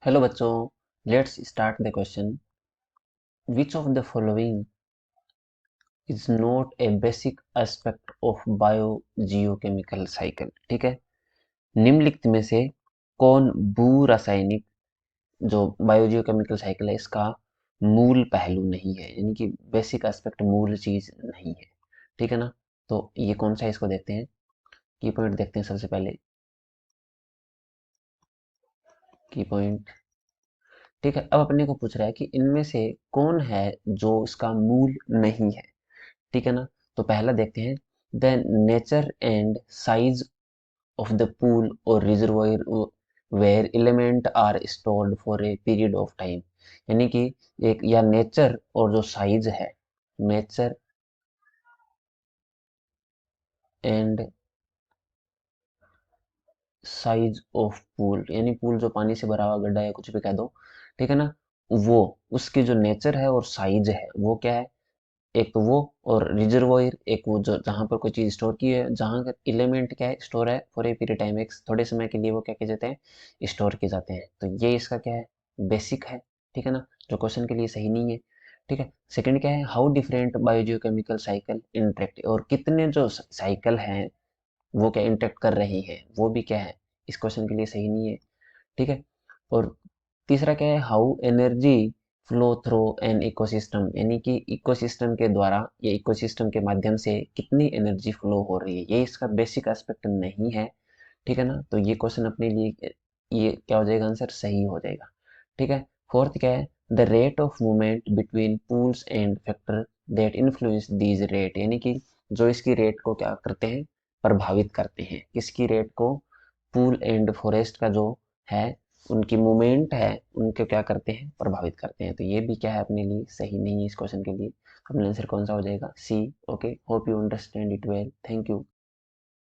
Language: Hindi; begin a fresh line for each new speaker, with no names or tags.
हेलो बच्चों, let's start the question. Which of the following is not a basic aspect of biogeochemical cycle. ठीक है, निम्नलिखित में से कौन भू रासायनिक जो बायोजियोकेमिकल साइकिल है इसका मूल पहलू नहीं है, यानी कि बेसिक एस्पेक्ट मूल चीज नहीं है। ठीक है ना। तो ये कौन सा है, इसको देखते हैं। की पॉइंट देखते हैं सबसे पहले। की पॉइंट। ठीक है, अब अपने को पूछ रहा है कि इनमें से कौन है जो इसका मूल नहीं है। ठीक है ना। तो पहला देखते हैं, the nature and size of the pool और reservoir where element are stored for a period of time. यानी कि एक या नेचर और जो साइज है, nature and size of pool, यानी पूल जो पानी से भरा हुआ गड्ढा या कुछ भी कह दो। ठीक है ना। वो उसकी जो नेचर है और साइज है वो क्या है। एक तो वो, और रिजर्वोयर एक वो जो जहाँ पर कोई चीज स्टोर की है, जहाँ का एलिमेंट क्या है, स्टोर है फॉर ए पीरियड टाइम, एक थोड़े समय के लिए वो क्या किए जाते हैं, स्टोर किए जाते हैं। तो ये इसका क्या है, बेसिक है। ठीक है ना, जो क्वेश्चन के लिए सही नहीं है। ठीक है। सेकंड क्या है, how different biogeochemical cycle interact, और कितने जो साइकिल हैं वो क्या इंटरेक्ट कर रही हैं, वो भी क्या है, इस क्वेश्चन के लिए सही नहीं है। ठीक है। और तीसरा क्या है, how energy flow through an ecosystem, यानी कि इकोसिस्टम के द्वारा या इकोसिस्टम के माध्यम से कितनी एनर्जी फ्लो हो रही है, ये इसका बेसिक एस्पेक्ट नहीं है। ठीक है ना। तो ये क्वेश्चन अपने लिए ये क्या हो जाएगा, आंसर सही हो जाएगा। ठीक है। फोर्थ क्या है, the rate of movement between pools and factor that influence these rate, यानी कि जो इसकी रेट को क्या करते हैं, प्रभावित करते हैं। किसकी रेट को, पूल एंड फॉरेस्ट का जो है, उनकी मूवमेंट है, उनको क्या करते हैं, प्रभावित करते हैं। तो ये भी क्या है, अपने लिए सही नहीं है इस क्वेश्चन के लिए। अपना आंसर कौन सा हो जाएगा, C. Okay, hope you understand it well. Thank you.